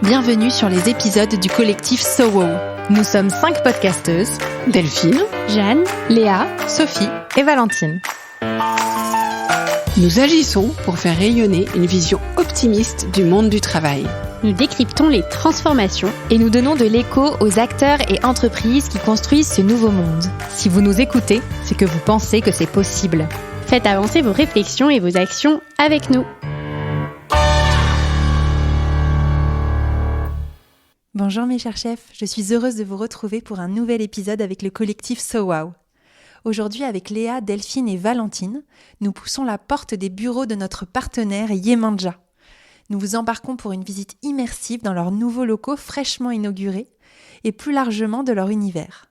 Bienvenue sur les épisodes du collectif So Wow. Nous sommes 5 podcasteuses, Delphine, Jeanne, Léa, Sophie et Valentine. Nous agissons pour faire rayonner une vision optimiste du monde du travail. Nous décryptons les transformations et nous donnons de l'écho aux acteurs et entreprises qui construisent ce nouveau monde. Si vous nous écoutez, c'est que vous pensez que c'est possible. Faites avancer vos réflexions et vos actions avec nous. Bonjour mes chers chefs, je suis heureuse de vous retrouver pour un nouvel épisode avec le collectif So Wow. Aujourd'hui, avec Léa, Delphine et Valentine, nous poussons la porte des bureaux de notre partenaire Yemanja. Nous vous embarquons pour une visite immersive dans leurs nouveaux locaux fraîchement inaugurés et plus largement de leur univers.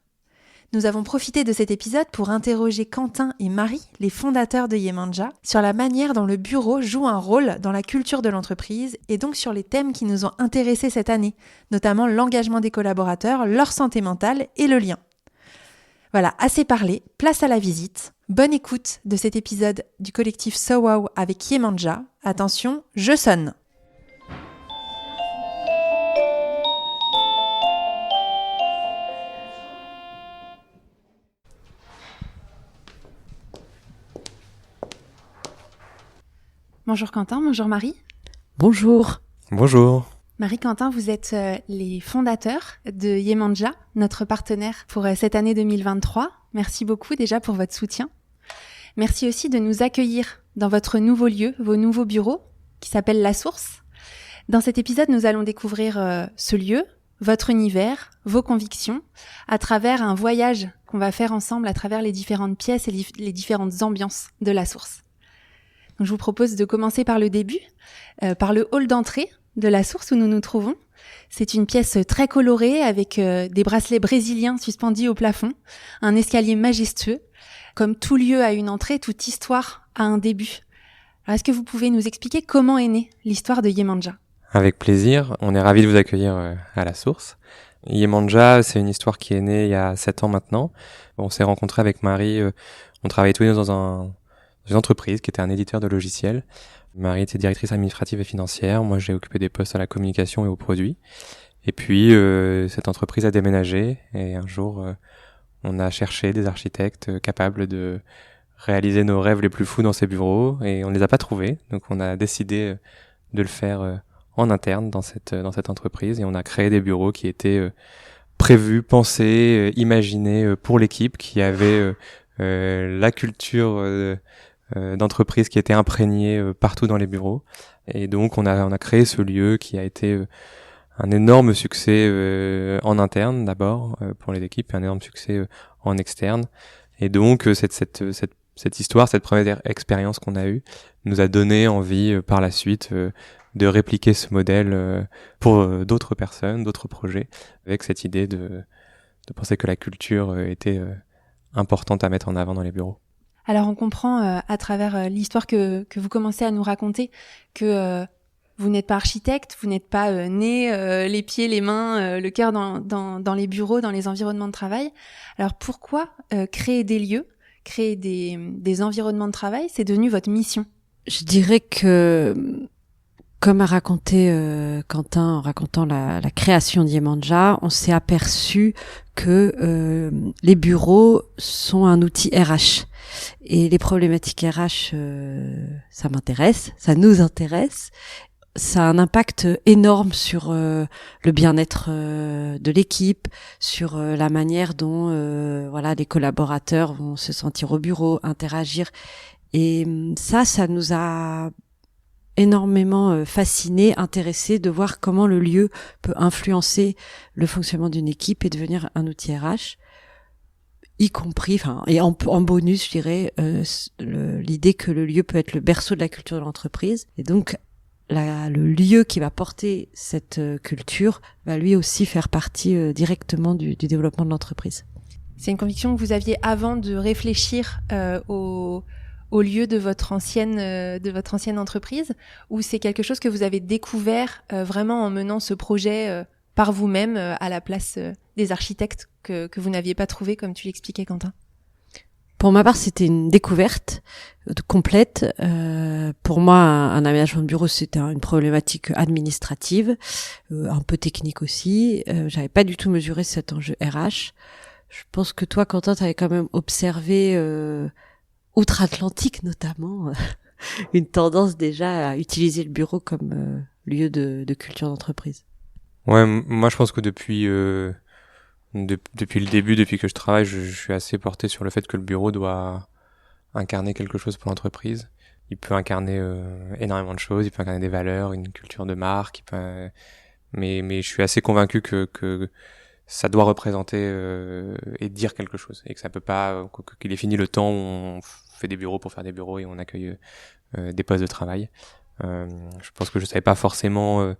Nous avons profité de cet épisode pour interroger Quentin et Marie, les fondateurs de Yemanja, sur la manière dont le bureau joue un rôle dans la culture de l'entreprise et donc sur les thèmes qui nous ont intéressés cette année, notamment l'engagement des collaborateurs, leur santé mentale et le lien. Voilà, assez parlé, place à la visite. Bonne écoute de cet épisode du collectif So Wow avec Yemanja. Attention, je sonne. Bonjour Quentin, bonjour Marie. Bonjour. Bonjour. Marie-Quentin, vous êtes les fondateurs de Yemanja, notre partenaire pour cette année 2023. Merci beaucoup déjà pour votre soutien. Merci aussi de nous accueillir dans votre nouveau lieu, vos nouveaux bureaux, qui s'appellent La Source. Dans cet épisode, nous allons découvrir ce lieu, votre univers, vos convictions, à travers un voyage qu'on va faire ensemble à travers les différentes pièces et les différentes ambiances de La Source. Donc, je vous propose de commencer par le début, par le hall d'entrée de La Source où nous nous trouvons. C'est une pièce très colorée avec des bracelets brésiliens suspendus au plafond, un escalier majestueux. Comme tout lieu a une entrée, toute histoire a un début. Alors, est-ce que vous pouvez nous expliquer comment est née l'histoire de Yemanja ? Avec plaisir, on est ravis de vous accueillir à La Source. Yemanja, c'est une histoire qui est née il y a 7 ans maintenant. On s'est rencontrés avec Marie, on travaillait tous les deux dans une entreprise qui était un éditeur de logiciels. Marie était directrice administrative et financière. Moi, j'ai occupé des postes à la communication et aux produits. Et puis, cette entreprise a déménagé. Et un jour, on a cherché des architectes capables de réaliser nos rêves les plus fous dans ces bureaux. Et on ne les a pas trouvés. Donc, on a décidé de le faire en interne dans cette entreprise. Et on a créé des bureaux qui étaient prévus, pensés, imaginés pour l'équipe, qui avait la culture d'entreprise qui était imprégnée partout dans les bureaux. Et donc on a créé ce lieu qui a été un énorme succès en interne d'abord pour les équipes et un énorme succès en externe. Et donc cette histoire, cette première expérience qu'on a eue nous a donné envie par la suite de répliquer ce modèle pour d'autres personnes, d'autres projets, avec cette idée de penser que la culture était importante à mettre en avant dans les bureaux. Alors on comprend à travers l'histoire que vous commencez à nous raconter que vous n'êtes pas architecte, vous n'êtes pas né les pieds, les mains, le cœur dans les bureaux, dans les environnements de travail. Alors pourquoi créer des lieux, créer des environnements de travail, c'est devenu votre mission ? Je dirais que, comme a raconté Quentin en racontant la création d'Yemanja, on s'est aperçu que les bureaux sont un outil RH. Et les problématiques RH, ça m'intéresse, ça nous intéresse. Ça a un impact énorme sur le bien-être de l'équipe, sur la manière dont les collaborateurs vont se sentir au bureau, interagir. Et ça nous a énormément fasciné, intéressé de voir comment le lieu peut influencer le fonctionnement d'une équipe et devenir un outil RH. Y compris, et en bonus, je dirais, l'idée que le lieu peut être le berceau de la culture de l'entreprise. Et donc, le lieu qui va porter cette culture va lui aussi faire partie directement du développement de l'entreprise. C'est une conviction que vous aviez avant de réfléchir au lieu de votre ancienne entreprise, ou c'est quelque chose que vous avez découvert vraiment en menant ce projet par vous-même à la place des architectes que vous n'aviez pas trouvé, comme tu l'expliquais, Quentin ? Pour ma part, c'était une découverte complète. Pour moi, un aménagement de bureau, c'était une problématique administrative, un peu technique aussi. J'avais pas du tout mesuré cet enjeu RH. Je pense que toi, Quentin, tu avais quand même observé, outre-Atlantique notamment, une tendance déjà à utiliser le bureau comme lieu de culture d'entreprise. Ouais, moi je pense que depuis le début, depuis que je travaille, je suis assez porté sur le fait que le bureau doit incarner quelque chose pour l'entreprise. Il peut incarner énormément de choses, il peut incarner des valeurs, une culture de marque, mais je suis assez convaincu que ça doit représenter et dire quelque chose, et que ça peut pas, qu'il est fini le temps où on fait des bureaux pour faire des bureaux et on accueille des postes de travail. Je pense que je savais pas forcément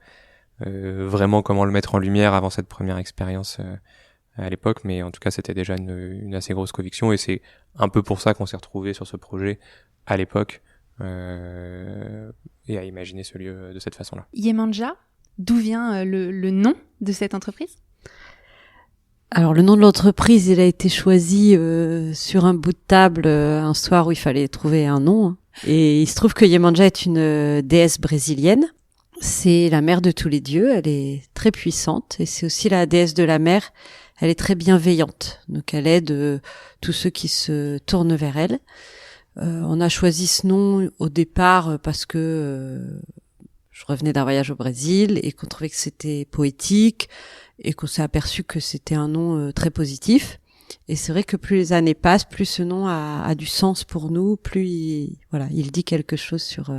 vraiment comment le mettre en lumière avant cette première expérience à l'époque, mais en tout cas c'était déjà une assez grosse conviction, et c'est un peu pour ça qu'on s'est retrouvé sur ce projet à l'époque et à imaginer ce lieu de cette façon-là. Yemanja, d'où vient le nom de cette entreprise ? Alors le nom de l'entreprise, il a été choisi sur un bout de table un soir où il fallait trouver un nom, hein. Et il se trouve que Yemanja est une déesse brésilienne. C'est la mère de tous les dieux, elle est très puissante, et c'est aussi la déesse de la mer. Elle est très bienveillante, donc elle aide tous ceux qui se tournent vers elle. On a choisi ce nom au départ parce que je revenais d'un voyage au Brésil et qu'on trouvait que c'était poétique et qu'on s'est aperçu que c'était un nom très positif. Et c'est vrai que plus les années passent, plus ce nom a du sens pour nous, plus il dit quelque chose sur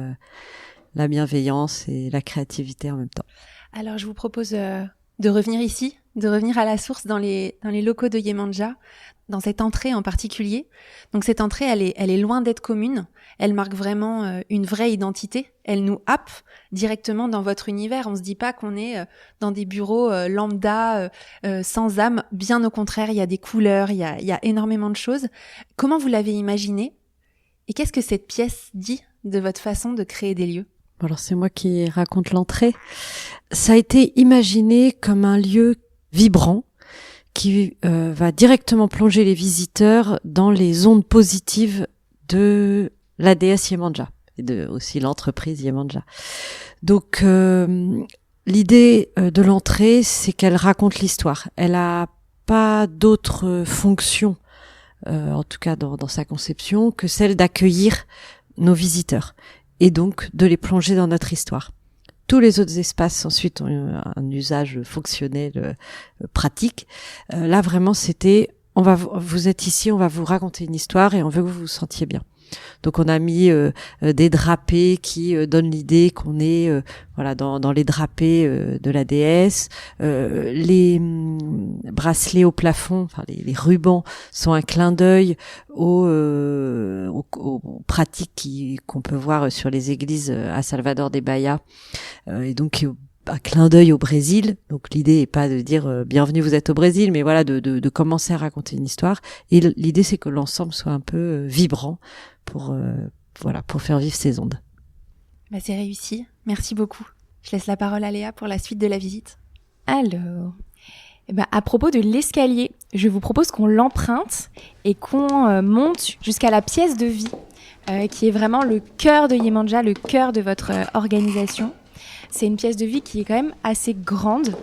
la bienveillance et la créativité en même temps. Alors je vous propose de revenir ici, de revenir à la source dans les locaux de Yemanja, dans cette entrée en particulier. Donc cette entrée, elle est loin d'être commune. Elle marque vraiment une vraie identité. Elle nous happe directement dans votre univers. On se dit pas qu'on est dans des bureaux lambda, sans âme. Bien au contraire, il y a des couleurs, il y a énormément de choses. Comment vous l'avez imaginé ? Et qu'est-ce que cette pièce dit de votre façon de créer des lieux ? Alors c'est moi qui raconte l'entrée. Ça a été imaginé comme un lieu vibrant qui va directement plonger les visiteurs dans les ondes positives de la déesse Yemanja et de aussi l'entreprise Yemanja. Donc l'idée de l'entrée, c'est qu'elle raconte l'histoire. Elle a pas d'autre fonction, en tout cas dans sa conception, que celle d'accueillir nos visiteurs et donc de les plonger dans notre histoire. Tous les autres espaces ensuite ont un usage fonctionnel pratique. Là vraiment c'était vous êtes ici, on va vous raconter une histoire et on veut que vous vous sentiez bien. Donc on a mis des drapés qui donnent l'idée qu'on est dans les drapés de la déesse. Les bracelets au plafond, enfin les rubans sont un clin d'œil aux pratiques qu'on peut voir sur les églises à Salvador de Bahia, et donc un clin d'œil au Brésil. Donc l'idée est pas de dire bienvenue, vous êtes au Brésil, mais voilà de commencer à raconter une histoire. Et l'idée c'est que l'ensemble soit un peu vibrant pour faire vivre ces ondes. Bah c'est réussi. Merci beaucoup. Je laisse la parole à Léa pour la suite de la visite. Alors, à propos de l'escalier, je vous propose qu'on l'emprunte et qu'on monte jusqu'à la pièce de vie, qui est vraiment le cœur de Yemanja, le cœur de votre organisation. C'est une pièce de vie qui est quand même assez grande.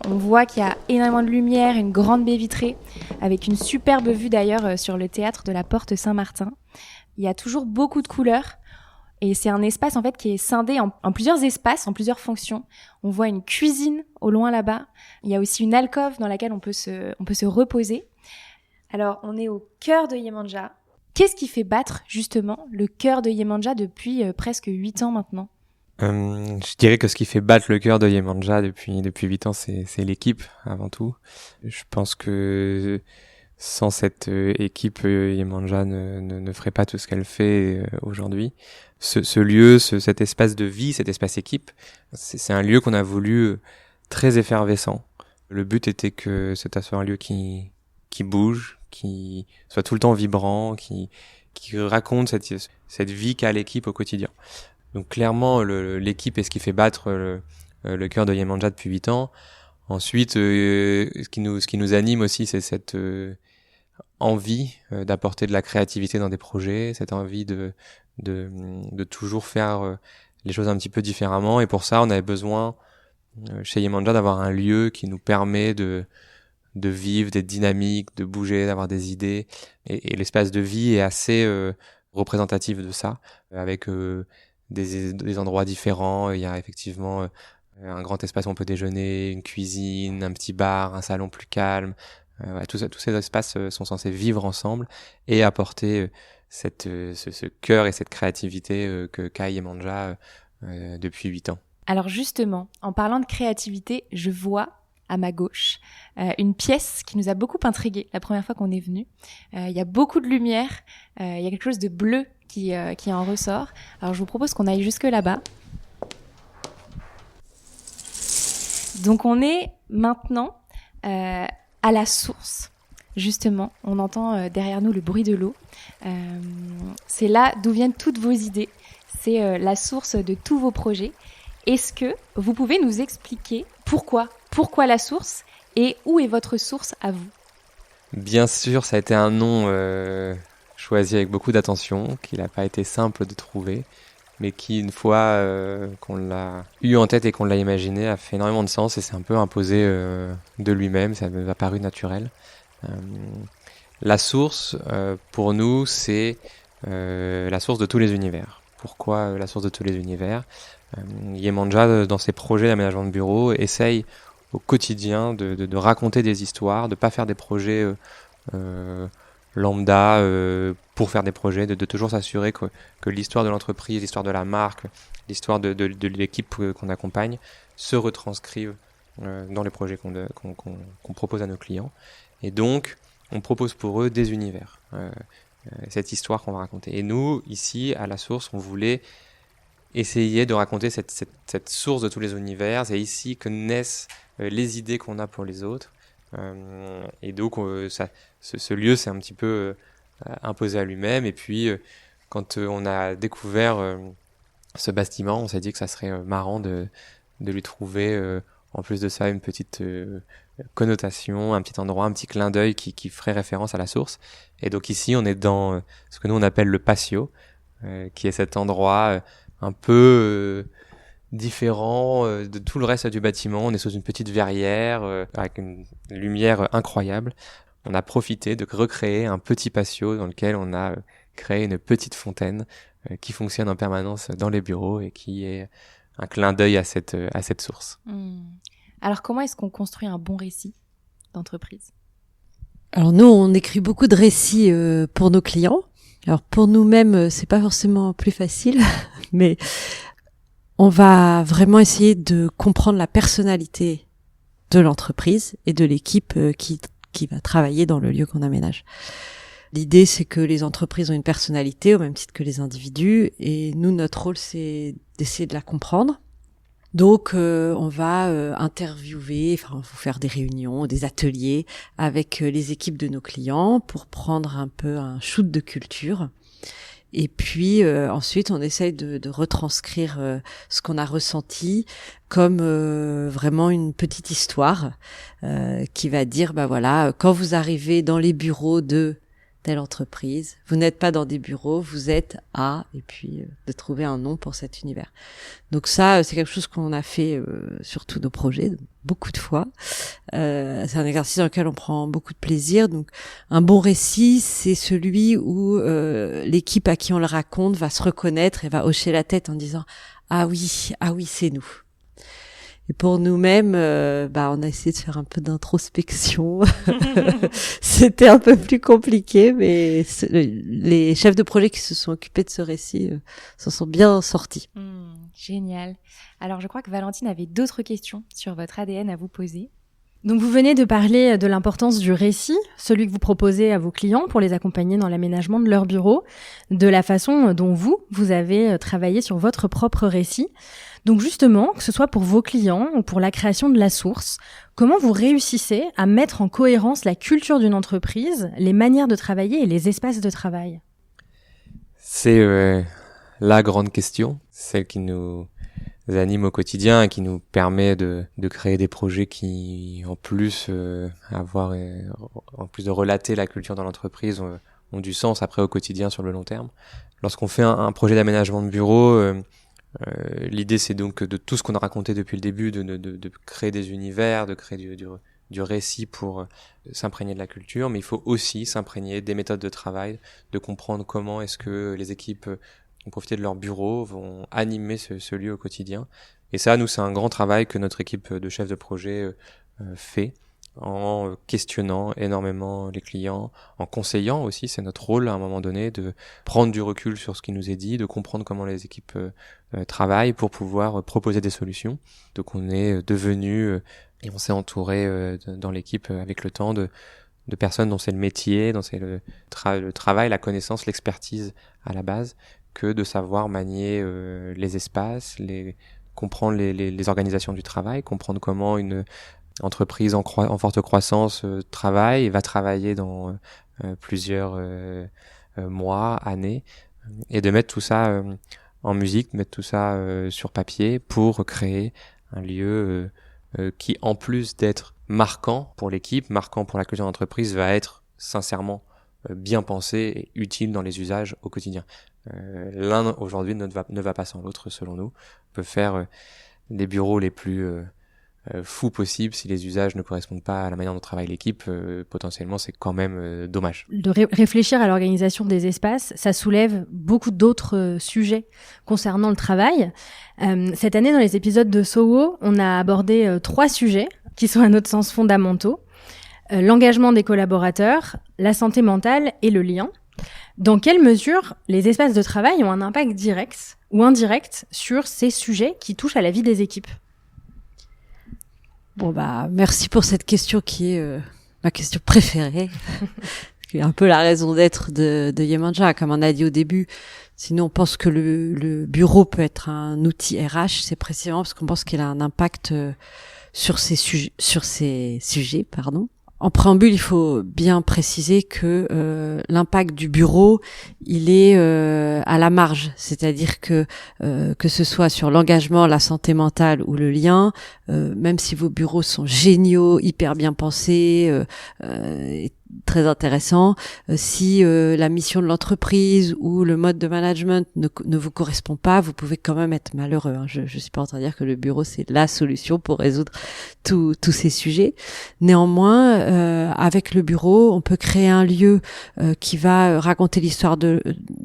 On voit qu'il y a énormément de lumière, une grande baie vitrée, avec une superbe vue d'ailleurs sur le théâtre de la Porte Saint-Martin. Il y a toujours beaucoup de couleurs. Et c'est un espace en fait qui est scindé en plusieurs espaces, en plusieurs fonctions. On voit une cuisine au loin là-bas. Il y a aussi une alcôve dans laquelle on peut se reposer. Alors on est au cœur de Yemanja. Qu'est-ce qui fait battre justement le cœur de Yemanja depuis presque 8 ans maintenant ? Je dirais que ce qui fait battre le cœur de Yemanja depuis 8 ans, c'est l'équipe avant tout. Je pense que sans cette équipe, Yemanja ne ferait pas tout ce qu'elle fait aujourd'hui. Ce lieu, cet espace de vie, cet espace équipe, c'est un lieu qu'on a voulu très effervescent. Le but était que ça soit un lieu qui bouge, qui soit tout le temps vibrant, qui raconte cette vie qu'a l'équipe au quotidien. Donc clairement, l'équipe est ce qui fait battre le cœur de Yemanja depuis 8 ans. Ensuite, ce qui nous anime aussi, c'est cette envie d'apporter de la créativité dans des projets, cette envie de toujours faire les choses un petit peu différemment. Et pour ça, on avait besoin chez Yemanja d'avoir un lieu qui nous permet de vivre, d'être dynamique, de bouger, d'avoir des idées. Et l'espace de vie est assez représentatif de ça, avec des endroits différents. Il y a effectivement un grand espace où on peut déjeuner, une cuisine, un petit bar, un salon plus calme. Tous ces espaces sont censés vivre ensemble et apporter ce cœur et cette créativité qu'a Yemanja depuis 8 ans. Alors justement, en parlant de créativité, je vois à ma gauche une pièce qui nous a beaucoup intrigués la première fois qu'on est venu. Il y a beaucoup de lumière, il y a quelque chose de bleu qui en ressort. Alors je vous propose qu'on aille jusque là-bas. Donc on est maintenant à la source. Justement, on entend derrière nous le bruit de l'eau. C'est là d'où viennent toutes vos idées. C'est la source de tous vos projets. Est-ce que vous pouvez nous expliquer pourquoi la source et où est votre source à vous? Bien sûr, ça a été un nom choisi avec beaucoup d'attention, qu'il n'a pas été simple de trouver, mais qui, une fois qu'on l'a eu en tête et qu'on l'a imaginé, a fait énormément de sens et s'est un peu imposé de lui-même, ça nous a paru naturel. La source, pour nous, c'est la source de tous les univers. Pourquoi la source de tous les univers? Yemanja, dans ses projets d'aménagement de bureau, essaye au quotidien de raconter des histoires, de pas faire des projets lambda pour faire des projets, de toujours s'assurer que l'histoire de l'entreprise, l'histoire de la marque, l'histoire de l'équipe qu'on accompagne se retranscrivent dans les projets qu'on propose à nos clients. Et donc, on propose pour eux des univers, cette histoire qu'on va raconter. Et nous, ici, à la source, on voulait essayer de raconter cette source de tous les univers. C'est ici que naissent les idées qu'on a pour les autres. Et donc, ce lieu s'est un petit peu imposé à lui-même. Et puis, quand on a découvert ce bâtiment, on s'est dit que ça serait marrant de lui trouver, en plus de ça, une petite connotation, un petit endroit, un petit clin d'œil qui ferait référence à la source. Et donc ici, on est dans ce que nous, on appelle le patio, qui est cet endroit un peu différent de tout le reste du bâtiment. On est sous une petite verrière avec une lumière incroyable. On a profité de recréer un petit patio dans lequel on a créé une petite fontaine qui fonctionne en permanence dans les bureaux et qui est un clin d'œil à cette source. Alors comment est-ce qu'on construit un bon récit d'entreprise? Alors nous, on écrit beaucoup de récits pour nos clients. Alors pour nous-mêmes, c'est pas forcément plus facile, mais on va vraiment essayer de comprendre la personnalité de l'entreprise et de l'équipe qui va travailler dans le lieu qu'on aménage. L'idée, c'est que les entreprises ont une personnalité au même titre que les individus, et nous, notre rôle, c'est d'essayer de la comprendre. Donc, on va interviewer, vous faire des réunions, des ateliers avec les équipes de nos clients pour prendre un peu un shoot de culture. Et puis ensuite, on essaye de retranscrire ce qu'on a ressenti comme vraiment une petite histoire qui va dire, voilà, quand vous arrivez dans les bureaux de telle entreprise, vous n'êtes pas dans des bureaux, vous êtes à, et puis de trouver un nom pour cet univers. Donc ça, c'est quelque chose qu'on a fait sur tous nos projets, beaucoup de fois. C'est un exercice dans lequel on prend beaucoup de plaisir. Donc un bon récit, c'est celui où l'équipe à qui on le raconte va se reconnaître et va hocher la tête en disant « Ah oui, c'est nous ». Et pour nous-mêmes, on a essayé de faire un peu d'introspection. C'était un peu plus compliqué, mais les chefs de projet qui se sont occupés de ce récit s'en sont bien sortis. Génial. Alors, je crois que Valentine avait d'autres questions sur votre ADN à vous poser. Donc, vous venez de parler de l'importance du récit, celui que vous proposez à vos clients pour les accompagner dans l'aménagement de leur bureau, de la façon dont vous avez travaillé sur votre propre récit. Donc justement, que ce soit pour vos clients ou pour la création de la source, comment vous réussissez à mettre en cohérence la culture d'une entreprise, les manières de travailler et les espaces de travail? C'est la grande question, celle qui nous anime au quotidien et qui nous permet de créer des projets qui, en plus en plus de relater la culture dans l'entreprise, ont du sens après au quotidien sur le long terme. Lorsqu'on fait un projet d'aménagement de bureau, l'idée c'est donc de tout ce qu'on a raconté depuis le début, de créer des univers, de créer du récit pour s'imprégner de la culture, mais il faut aussi s'imprégner des méthodes de travail, de comprendre comment est-ce que les équipes vont profiter de leur bureau, vont animer ce lieu au quotidien. Et ça, nous, c'est un grand travail que notre équipe de chefs de projet fait en questionnant énormément les clients, en conseillant aussi, c'est notre rôle à un moment donné de prendre du recul sur ce qui nous est dit, de comprendre comment les équipes travaillent pour pouvoir proposer des solutions. Donc on est devenu et on s'est entouré dans l'équipe avec le temps de personnes dont c'est le métier, dont c'est le travail, la connaissance, l'expertise à la base, que de savoir manier les espaces, comprendre les organisations du travail, comprendre comment une entreprise en forte croissance travaille et va travailler dans plusieurs mois, années, et de mettre tout ça en musique, mettre tout ça sur papier pour créer un lieu qui, en plus d'être marquant pour l'équipe, marquant pour la culture d'entreprise, va être sincèrement bien pensé et utile dans les usages au quotidien. L'un aujourd'hui ne va pas sans l'autre, selon nous. On peut faire les bureaux les plus fous possibles si les usages ne correspondent pas à la manière dont travaille l'équipe. Potentiellement, c'est quand même dommage. De réfléchir à l'organisation des espaces, ça soulève beaucoup d'autres sujets concernant le travail. Cette année, dans les épisodes de SOWO, on a abordé 3 sujets qui sont à notre sens fondamentaux. L'engagement des collaborateurs, la santé mentale et le lien. Dans quelle mesure les espaces de travail ont un impact direct ou indirect sur ces sujets qui touchent à la vie des équipes ? Bon merci pour cette question qui est ma question préférée, qui est un peu la raison d'être de Yemanja, comme on a dit au début. Sinon, on pense que le bureau peut être un outil RH, c'est précisément parce qu'on pense qu'il a un impact sur ces sujets. En préambule, il faut bien préciser que l'impact du bureau, il est à la marge, c'est-à-dire que ce soit sur l'engagement, la santé mentale ou le lien, même si vos bureaux sont géniaux, hyper bien pensés, très intéressants, si la mission de l'entreprise ou le mode de management ne vous correspond pas, vous pouvez quand même être malheureux. Je suis pas en train de dire que le bureau c'est la solution pour résoudre tous ces sujets. Néanmoins, avec le bureau, on peut créer un lieu qui va raconter l'histoire de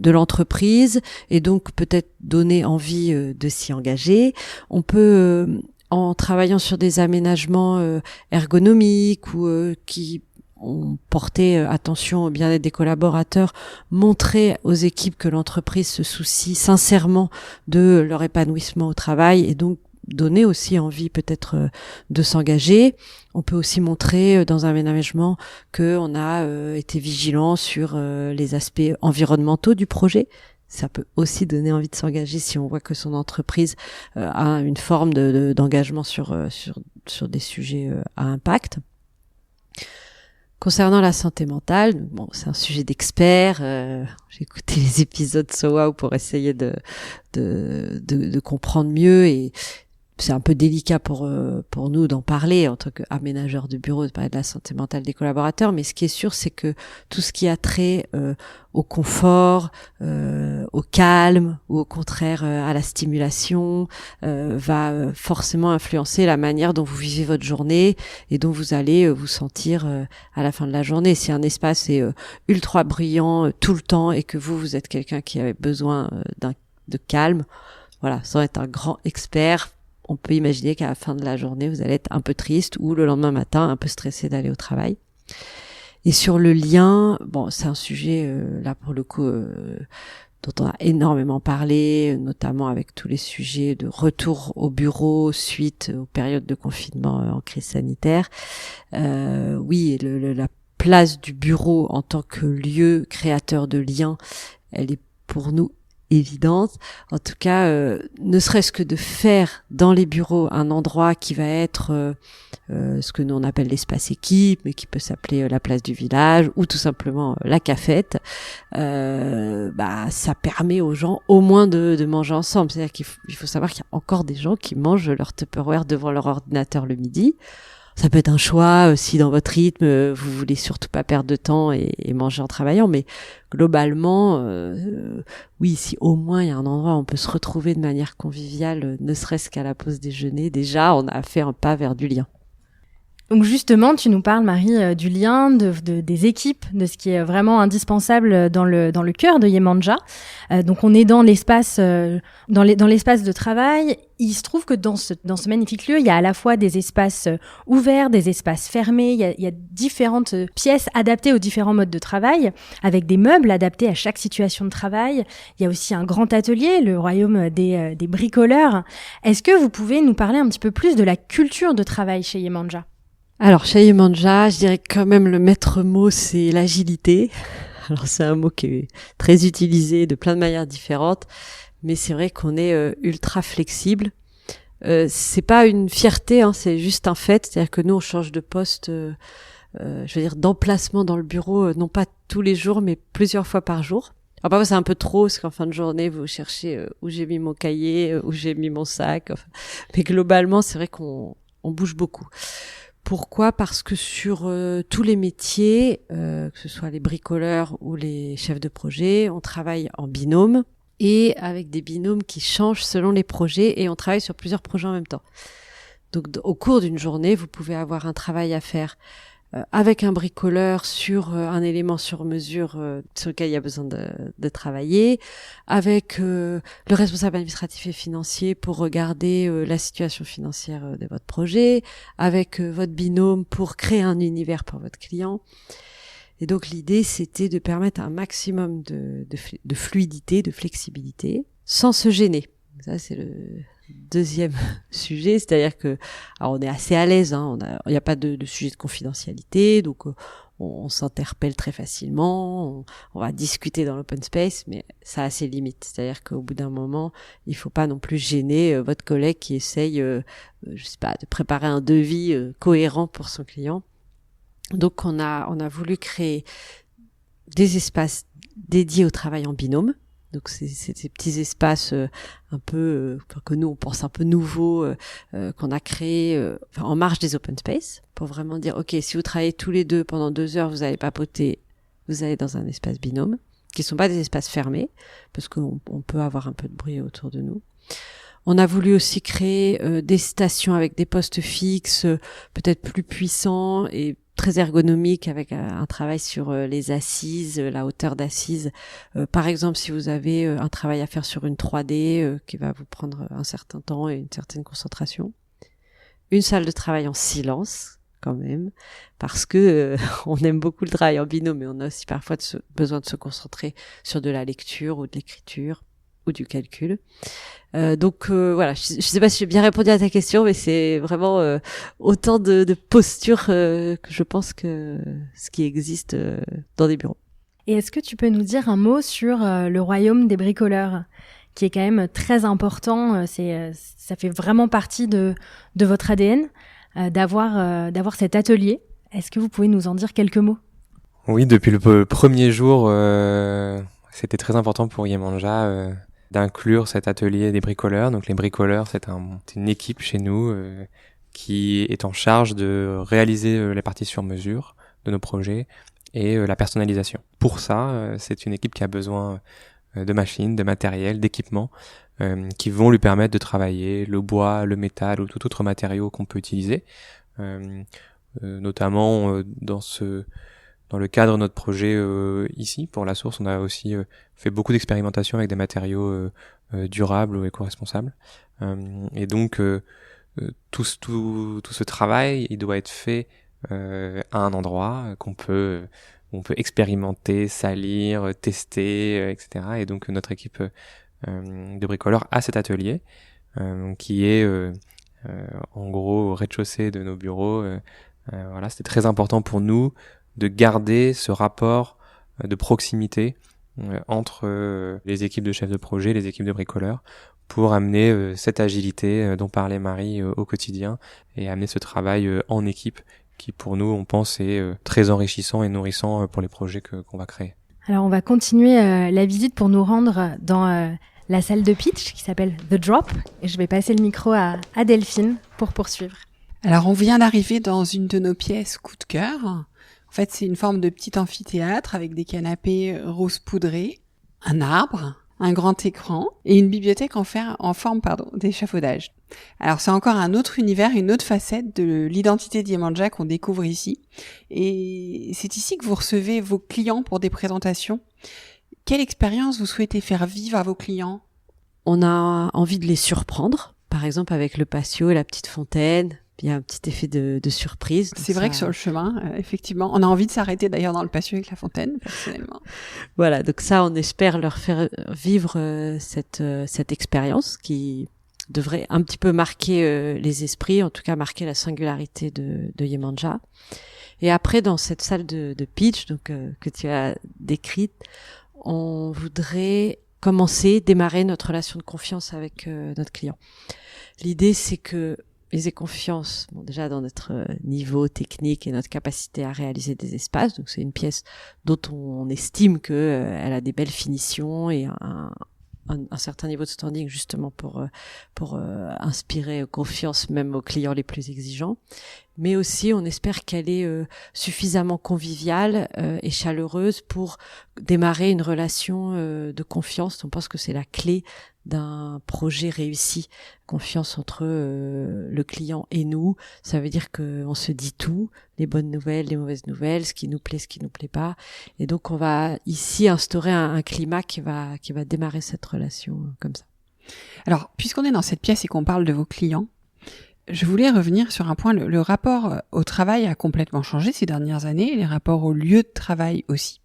l'entreprise et donc peut-être donner envie de s'y engager. On peut, en travaillant sur des aménagements ergonomiques ou qui ont porté attention au bien-être des collaborateurs, montrer aux équipes que l'entreprise se soucie sincèrement de leur épanouissement au travail et donc donner aussi envie peut-être de s'engager. On peut aussi montrer dans un aménagement qu'on a été vigilant sur les aspects environnementaux du projet. Ça peut aussi donner envie de s'engager si on voit que son entreprise a une forme d'engagement sur des sujets à impact. Concernant la santé mentale, bon, c'est un sujet d'expert. J'ai écouté les épisodes So Wow pour essayer de comprendre mieux et c'est un peu délicat pour nous d'en parler en tant qu'aménageur de bureau, de parler de la santé mentale des collaborateurs. Mais ce qui est sûr, c'est que tout ce qui a trait au confort, au calme ou au contraire à la stimulation va forcément influencer la manière dont vous vivez votre journée et dont vous allez vous sentir à la fin de la journée. Si un espace est ultra bruyant tout le temps et que vous êtes quelqu'un qui avait besoin de calme, voilà, sans être un grand expert, on peut imaginer qu'à la fin de la journée, vous allez être un peu triste ou le lendemain matin, un peu stressé d'aller au travail. Et sur le lien, bon, c'est un sujet, là pour le coup, dont on a énormément parlé, notamment avec tous les sujets de retour au bureau suite aux périodes de confinement en crise sanitaire. Oui, la place du bureau en tant que lieu créateur de liens, elle est pour nous évidente. En tout cas, ne serait-ce que de faire dans les bureaux un endroit qui va être ce que nous on appelle l'espace équipe, mais qui peut s'appeler la place du village ou tout simplement la cafette, ça permet aux gens au moins de manger ensemble. C'est-à-dire qu'il faut savoir qu'il y a encore des gens qui mangent leur Tupperware devant leur ordinateur le midi. Ça peut être un choix si dans votre rythme vous voulez surtout pas perdre de temps et manger en travaillant, mais globalement oui, si au moins il y a un endroit où on peut se retrouver de manière conviviale, ne serait-ce qu'à la pause déjeuner, déjà on a fait un pas vers du lien. Donc justement, tu nous parles, Marie, du lien, des équipes, de ce qui est vraiment indispensable dans le cœur de Yemanja. Donc on est dans l'espace, dans l'espace de travail. Il se trouve que dans ce magnifique lieu, il y a à la fois des espaces ouverts, des espaces fermés. Il y a différentes pièces adaptées aux différents modes de travail, avec des meubles adaptés à chaque situation de travail. Il y a aussi un grand atelier, le royaume des bricoleurs. Est-ce que vous pouvez nous parler un petit peu plus de la culture de travail chez Yemanja ? Alors, chez Yemanja, je dirais quand même le maître mot, c'est l'agilité. Alors, c'est un mot qui est très utilisé de plein de manières différentes, mais c'est vrai qu'on est ultra flexible. C'est pas une fierté, c'est juste un fait. C'est-à-dire que nous, on change de poste, d'emplacement dans le bureau, non pas tous les jours, mais plusieurs fois par jour. Alors parfois c'est un peu trop, parce qu'en fin de journée, vous cherchez où j'ai mis mon cahier, où j'ai mis mon sac. Enfin, mais globalement, c'est vrai qu'on bouge beaucoup. Pourquoi ? Parce que sur tous les métiers, que ce soit les bricoleurs ou les chefs de projet, on travaille en binôme et avec des binômes qui changent selon les projets et on travaille sur plusieurs projets en même temps. Donc au cours d'une journée, vous pouvez avoir un travail à faire avec un bricoleur sur un élément sur mesure sur lequel il y a besoin de travailler, avec le responsable administratif et financier pour regarder la situation financière de votre projet, avec votre binôme pour créer un univers pour votre client. Et donc l'idée, c'était de permettre un maximum de fluidité, de flexibilité, sans se gêner. Ça, c'est le deuxième sujet, c'est-à-dire que alors on est assez à l'aise, il n'y a pas de sujet de confidentialité, donc on s'interpelle très facilement, on va discuter dans l'open space, mais ça a ses limites. C'est-à-dire qu'au bout d'un moment, il faut pas non plus gêner votre collègue qui essaye, de préparer un devis cohérent pour son client. Donc on a voulu créer des espaces dédiés au travail en binôme. Donc c'est ces petits espaces un peu que nous on pense un peu nouveaux qu'on a créés en marge des open space pour vraiment dire ok, si vous travaillez tous les deux pendant 2 heures, vous allez papoter, vous allez dans un espace binôme qui sont pas des espaces fermés parce qu'on peut avoir un peu de bruit autour de nous. On a voulu aussi créer des stations avec des postes fixes, peut-être plus puissants et très ergonomique avec un travail sur les assises, la hauteur d'assises. Par exemple, si vous avez un travail à faire sur une 3D qui va vous prendre un certain temps et une certaine concentration. Une salle de travail en silence quand même, parce que on aime beaucoup le travail en binôme, mais on a aussi parfois besoin de se concentrer sur de la lecture ou de l'écriture ou du calcul. Donc voilà, je sais pas si j'ai bien répondu à ta question, mais c'est vraiment autant de postures que je pense que ce qui existe dans des bureaux. Et est-ce que tu peux nous dire un mot sur le royaume des bricoleurs, qui est quand même très important, ça fait vraiment partie de votre ADN d'avoir cet atelier. Est-ce que vous pouvez nous en dire quelques mots ? Oui, depuis le premier jour, c'était très important pour Yemanja d'inclure cet atelier des bricoleurs. Donc les bricoleurs, c'est une équipe chez nous qui est en charge de réaliser les parties sur mesure de nos projets et la personnalisation. Pour ça, c'est une équipe qui a besoin de machines, de matériel, d'équipements qui vont lui permettre de travailler le bois, le métal ou tout autre matériau qu'on peut utiliser. Notamment dans le cadre de notre projet ici, pour la source, on a aussi fait beaucoup d'expérimentations avec des matériaux durables ou éco-responsables. Et donc, tout ce travail, il doit être fait à un endroit où on peut expérimenter, salir, tester, etc. Et donc, notre équipe de bricoleurs a cet atelier qui est en gros au rez-de-chaussée de nos bureaux. Voilà, c'était très important pour nous de garder ce rapport de proximité entre les équipes de chefs de projet, les équipes de bricoleurs, pour amener cette agilité dont parlait Marie au quotidien et amener ce travail en équipe qui pour nous, on pense, est très enrichissant et nourrissant pour les projets qu'on va créer. Alors on va continuer la visite pour nous rendre dans la salle de pitch qui s'appelle The Drop et je vais passer le micro à Delphine pour poursuivre. Alors, on vient d'arriver dans une de nos pièces coup de cœur. En fait, c'est une forme de petit amphithéâtre avec des canapés rose poudrés, un arbre, un grand écran et une bibliothèque en forme d'échafaudage. Alors, c'est encore un autre univers, une autre facette de l'identité d'Yemanja qu'on découvre ici. Et c'est ici que vous recevez vos clients pour des présentations. Quelle expérience vous souhaitez faire vivre à vos clients ? On a envie de les surprendre, par exemple avec le patio et la petite fontaine. Il y a un petit effet de surprise. C'est vrai que sur le chemin, effectivement, on a envie de s'arrêter d'ailleurs dans le patio avec la fontaine, personnellement. Voilà, donc ça, on espère leur faire vivre cette expérience qui devrait un petit peu marquer les esprits, en tout cas marquer la singularité de Yemanja. Et après, dans cette salle de pitch que tu as décrite, on voudrait démarrer notre relation de confiance avec notre client. L'idée, c'est que ils aient confiance, déjà dans notre niveau technique et notre capacité à réaliser des espaces. Donc c'est une pièce dont on estime que elle a des belles finitions et un certain niveau de standing justement pour inspirer confiance même aux clients les plus exigeants. Mais aussi, on espère qu'elle est suffisamment conviviale et chaleureuse pour démarrer une relation de confiance. On pense que c'est la clé d'un projet réussi. Confiance entre le client et nous. Ça veut dire qu'on se dit tout, les bonnes nouvelles, les mauvaises nouvelles, ce qui nous plaît, ce qui nous plaît pas. Et donc, on va ici instaurer un climat qui va démarrer cette relation comme ça. Alors, puisqu'on est dans cette pièce et qu'on parle de vos clients, je voulais revenir sur un point. Le rapport au travail a complètement changé ces dernières années, et les rapports au lieu de travail aussi.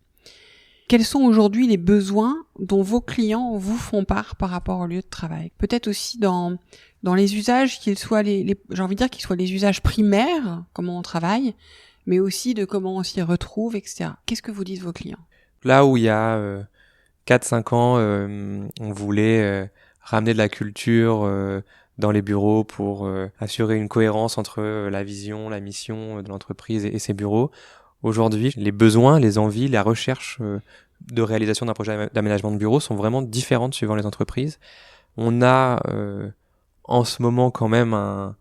Quels sont aujourd'hui les besoins dont vos clients vous font part par rapport au lieu de travail ? Peut-être aussi dans les usages, qu'ils soient j'ai envie de dire qu'ils soient les usages primaires, comment on travaille, mais aussi de comment on s'y retrouve, etc. Qu'est-ce que vous disent vos clients ? Là où il y a 4-5 ans, on voulait ramener de la culture dans les bureaux pour assurer une cohérence entre la vision, la mission de l'entreprise et ses bureaux. Aujourd'hui, les besoins, les envies, la recherche de réalisation d'un projet d'aménagement de bureau sont vraiment différentes suivant les entreprises. On a en ce moment quand même un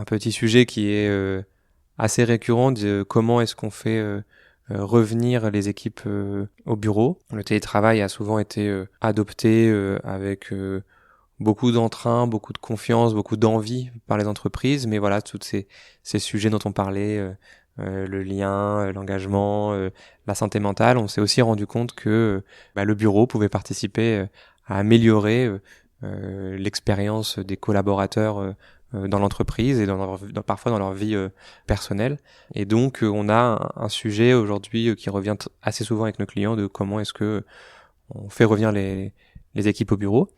petit sujet qui est assez récurrent de comment est-ce qu'on fait revenir les équipes au bureau. Le télétravail a souvent été adopté avec beaucoup d'entrain, beaucoup de confiance, beaucoup d'envie par les entreprises, mais voilà, tous ces sujets dont on parlait, le lien, l'engagement, la santé mentale, on s'est aussi rendu compte que le bureau pouvait participer à améliorer l'expérience des collaborateurs dans l'entreprise et parfois dans leur vie personnelle. Et donc on a un sujet aujourd'hui qui revient assez souvent avec nos clients de comment est-ce que on fait revenir les équipes au bureau.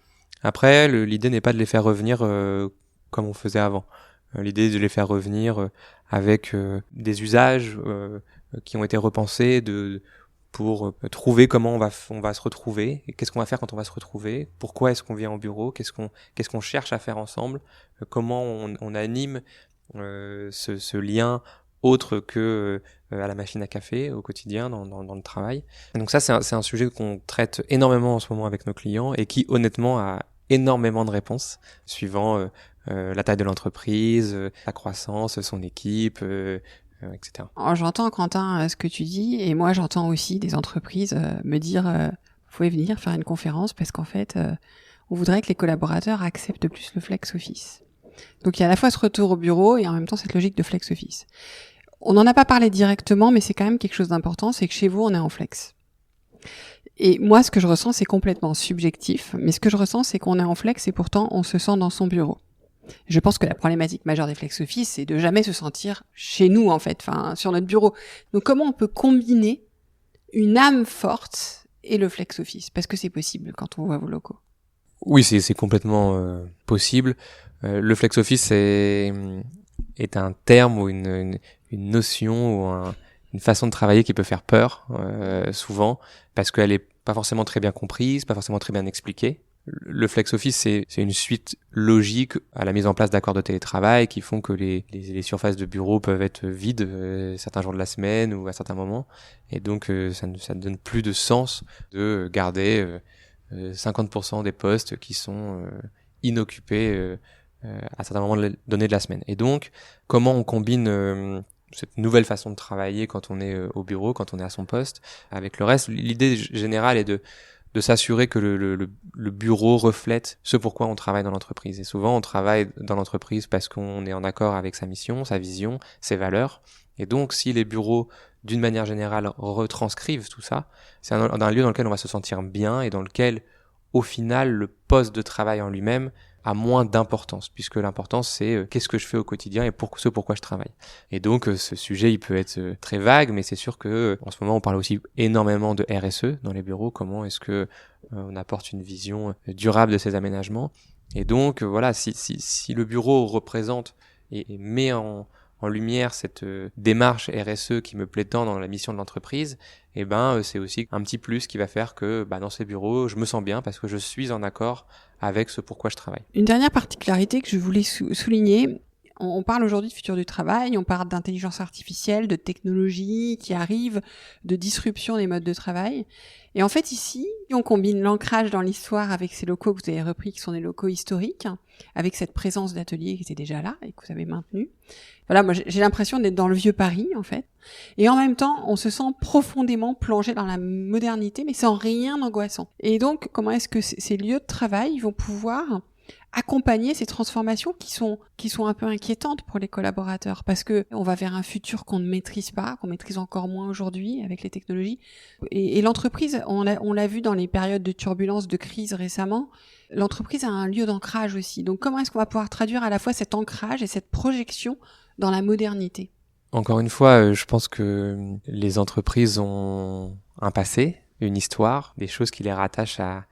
Après, l'idée n'est pas de les faire revenir comme on faisait avant. L'idée est de les faire revenir avec des usages qui ont été repensés pour trouver comment on va se retrouver, et qu'est-ce qu'on va faire quand on va se retrouver, pourquoi est-ce qu'on vient au bureau, qu'est-ce qu'on cherche à faire ensemble, comment on anime ce lien autre que à la machine à café au quotidien dans le travail. Et donc ça c'est un sujet qu'on traite énormément en ce moment avec nos clients et qui honnêtement a énormément de réponses suivant la taille de l'entreprise, la croissance, son équipe, etc. Alors, j'entends, Quentin, ce que tu dis, et moi j'entends aussi des entreprises me dire vous pouvez venir faire une conférence parce qu'en fait on voudrait que les collaborateurs acceptent plus le flex office. Donc il y a à la fois ce retour au bureau et en même temps cette logique de flex office. On n'en a pas parlé directement, mais c'est quand même quelque chose d'important, c'est que chez vous on est en flex. Et moi ce que je ressens c'est complètement subjectif, mais ce que je ressens c'est qu'on est en flex et pourtant on se sent dans son bureau. Je pense que la problématique majeure des flex office, c'est de jamais se sentir chez nous, en fait, enfin, sur notre bureau. Donc, comment on peut combiner une âme forte et le flex office? Parce que c'est possible quand on voit vos locaux. Oui, c'est complètement possible. Le flex office est un terme ou une notion ou une façon de travailler qui peut faire peur, souvent, parce qu'elle est pas forcément très bien comprises, pas forcément très bien expliquées. Le flex office, c'est une suite logique à la mise en place d'accords de télétravail qui font que les surfaces de bureau peuvent être vides certains jours de la semaine ou à certains moments. Et donc, ça ne donne plus de sens de garder 50% des postes qui sont inoccupés à certains moments donnés de la semaine. Et donc, comment on combine cette nouvelle façon de travailler quand on est au bureau, quand on est à son poste, avec le reste? L'idée générale est de s'assurer que le bureau reflète ce pourquoi on travaille dans l'entreprise. Et souvent, on travaille dans l'entreprise parce qu'on est en accord avec sa mission, sa vision, ses valeurs. Et donc, si les bureaux, d'une manière générale, retranscrivent tout ça, c'est un lieu dans lequel on va se sentir bien et dans lequel, au final, le poste de travail en lui-même a moins d'importance, puisque l'importance, c'est qu'est-ce que je fais au quotidien et pourquoi je travaille. Et donc, ce sujet, il peut être très vague, mais c'est sûr que en ce moment, on parle aussi énormément de RSE dans les bureaux. Comment est-ce que on apporte une vision durable de ces aménagements? Et donc, voilà, si le bureau représente et met en lumière cette démarche RSE qui me plaît tant dans la mission de l'entreprise, et c'est aussi un petit plus qui va faire que dans ces bureaux, je me sens bien parce que je suis en accord avec ce pourquoi je travaille. Une dernière particularité que je voulais souligner, on parle aujourd'hui de futur du travail, on parle d'intelligence artificielle, de technologie qui arrive, de disruption des modes de travail. Et en fait, ici, on combine l'ancrage dans l'histoire avec ces locaux que vous avez repris, qui sont des locaux historiques, avec cette présence d'ateliers qui était déjà là et que vous avez maintenue. Voilà, moi, j'ai l'impression d'être dans le vieux Paris, en fait. Et en même temps, on se sent profondément plongé dans la modernité, mais sans rien d'angoissant. Et donc, comment est-ce que ces lieux de travail vont pouvoir accompagner ces transformations qui sont un peu inquiétantes pour les collaborateurs, parce que on va vers un futur qu'on ne maîtrise pas, qu'on maîtrise encore moins aujourd'hui avec les technologies. Et l'entreprise, on l'a vu dans les périodes de turbulence, de crise récemment, l'entreprise a un lieu d'ancrage aussi. Donc comment est-ce qu'on va pouvoir traduire à la fois cet ancrage et cette projection dans la modernité? Encore une fois, je pense que les entreprises ont un passé, une histoire, des choses qui les rattachent à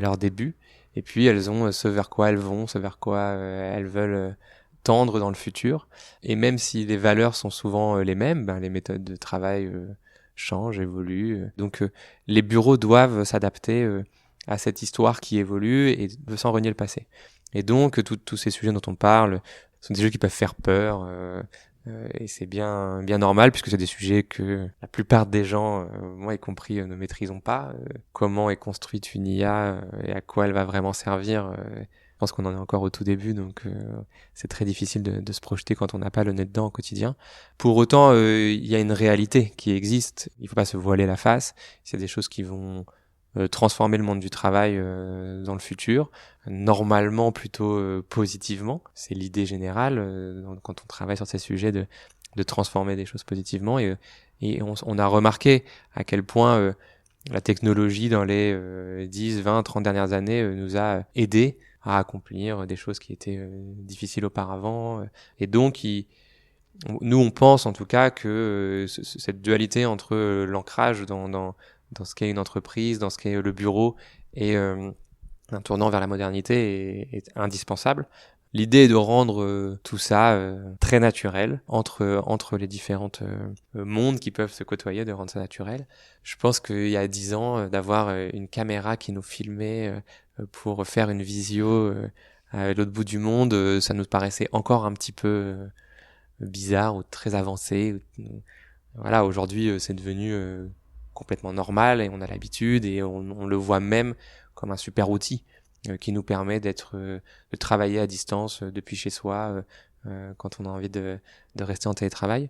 leur début. Et puis, elles ont ce vers quoi elles vont, ce vers quoi elles veulent tendre dans le futur. Et même si les valeurs sont souvent les mêmes, les méthodes de travail changent, évoluent. Donc, les bureaux doivent s'adapter à cette histoire qui évolue et sans renier le passé. Et donc, tous ces sujets dont on parle sont des sujets qui peuvent faire peur. Et c'est bien normal puisque c'est des sujets que la plupart des gens, moi y compris, ne maîtrisons pas. Comment est construite une IA et à quoi elle va vraiment servir. Je pense qu'on en est encore au tout début, donc c'est très difficile de se projeter quand on n'a pas le nez dedans au quotidien. Pour autant, il y a une réalité qui existe. Il ne faut pas se voiler la face. C'est des choses qui vont transformer le monde du travail dans le futur, normalement plutôt positivement. C'est l'idée générale quand on travaille sur ces sujets de transformer des choses positivement. Et on a remarqué à quel point la technologie dans les 10, 20, 30 dernières années nous a aidés à accomplir des choses qui étaient difficiles auparavant. Et donc, nous, on pense en tout cas que cette dualité entre l'ancrage dans ce qu'est une entreprise, dans ce qu'est le bureau, et un tournant vers la modernité est indispensable. L'idée est de rendre tout ça très naturel entre les différentes mondes qui peuvent se côtoyer, de rendre ça naturel. Je pense qu'il y a 10 ans, d'avoir une caméra qui nous filmait pour faire une visio à l'autre bout du monde, ça nous paraissait encore un petit peu bizarre ou très avancé. Voilà, aujourd'hui, c'est devenu complètement normal et on a l'habitude et on le voit même comme un super outil qui nous permet de travailler à distance depuis chez soi quand on a envie de rester en télétravail.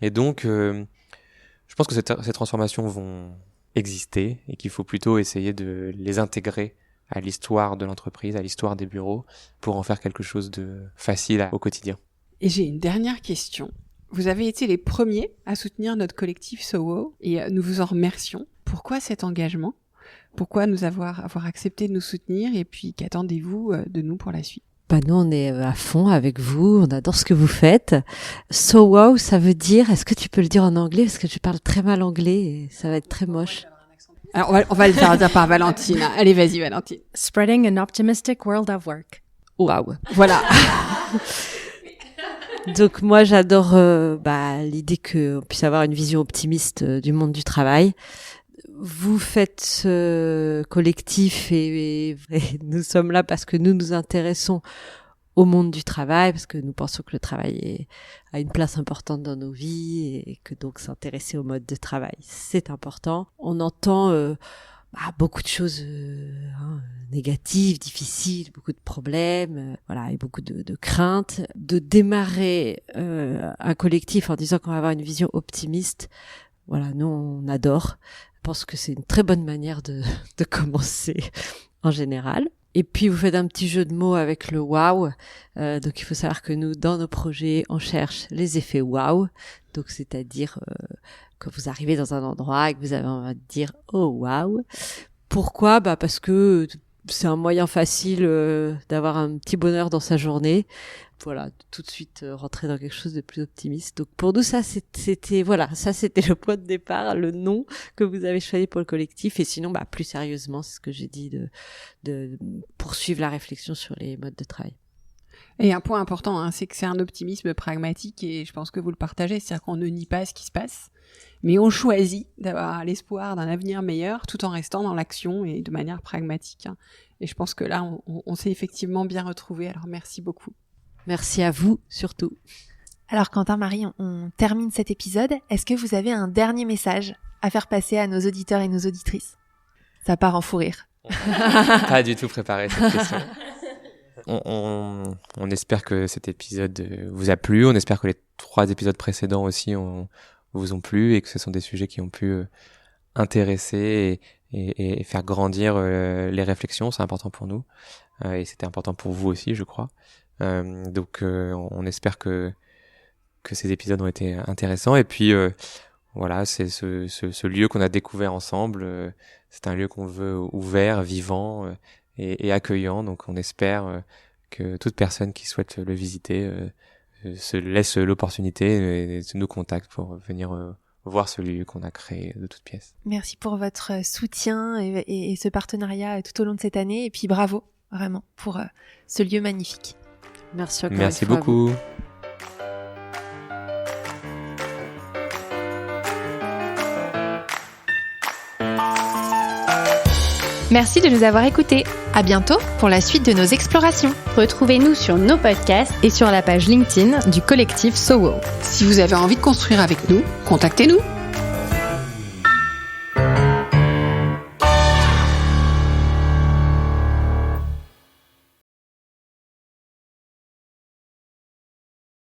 Et donc, je pense que ces transformations vont exister et qu'il faut plutôt essayer de les intégrer à l'histoire de l'entreprise, à l'histoire des bureaux, pour en faire quelque chose de facile au quotidien. Et j'ai une dernière question. Vous avez été les premiers à soutenir notre collectif SoWo et nous vous en remercions. Pourquoi cet engagement ? Pourquoi nous avoir accepté de nous soutenir et puis qu'attendez-vous de nous pour la suite ? Nous, on est à fond avec vous, on adore ce que vous faites. SoWo, ça veut dire, est-ce que tu peux le dire en anglais ? Parce que je parle très mal anglais et ça va être très moche. Alors, on va le faire dire par Valentine. Allez, vas-y, Valentine. Spreading an optimistic world of work. Waouh. Voilà. Donc moi j'adore l'idée qu'on puisse avoir une vision optimiste du monde du travail. vous faites ce collectif et nous sommes là parce que nous nous intéressons au monde du travail, parce que nous pensons que le travail a une place importante dans nos vies et que donc s'intéresser au mode de travail, c'est important. On entend beaucoup de choses négatives, difficiles, beaucoup de problèmes, et beaucoup de craintes. De démarrer un collectif en disant qu'on va avoir une vision optimiste, nous on adore. Je pense que c'est une très bonne manière de commencer en général. Et puis vous faites un petit jeu de mots avec le wow. Donc il faut savoir que nous, dans nos projets, on cherche les effets wow. Donc c'est-à-dire que vous arrivez dans un endroit et que vous avez envie de dire oh wow. Pourquoi ? Parce que c'est un moyen facile d'avoir un petit bonheur dans sa journée. Tout de suite rentrer dans quelque chose de plus optimiste. Donc pour nous ça c'était le point de départ, le nom que vous avez choisi pour le collectif. Et sinon plus sérieusement, c'est ce que j'ai dit, de poursuivre la réflexion sur les modes de travail. Et un point important, c'est que c'est un optimisme pragmatique et je pense que vous le partagez, c'est-à-dire qu'on ne nie pas ce qui se passe, mais on choisit d'avoir l'espoir d'un avenir meilleur tout en restant dans l'action et de manière pragmatique. Et je pense que là, on s'est effectivement bien retrouvés, alors merci beaucoup. Merci à vous, surtout. Alors Quentin, Marie, on termine cet épisode. Est-ce que vous avez un dernier message à faire passer à nos auditeurs et nos auditrices ? Ça part en fou rire. Pas du tout préparé cette question. On espère que cet épisode vous a plu. On espère que les 3 épisodes précédents aussi vous ont plu et que ce sont des sujets qui ont pu intéresser et faire grandir les réflexions. C'est important pour nous et c'était important pour vous aussi, je crois. Donc on espère que ces épisodes ont été intéressants et puis c'est ce lieu qu'on a découvert ensemble, c'est un lieu qu'on veut ouvert, vivant et accueillant, donc on espère que toute personne qui souhaite le visiter se laisse l'opportunité et nous contacte pour venir voir ce lieu qu'on a créé de toutes pièces. Merci pour votre soutien et ce partenariat tout au long de cette année et puis bravo vraiment pour ce lieu magnifique. Merci encore. Merci beaucoup. Merci de nous avoir écoutés. À bientôt pour la suite de nos explorations. Retrouvez-nous sur nos podcasts et sur la page LinkedIn du collectif SoWo. Si vous avez envie de construire avec nous, contactez-nous.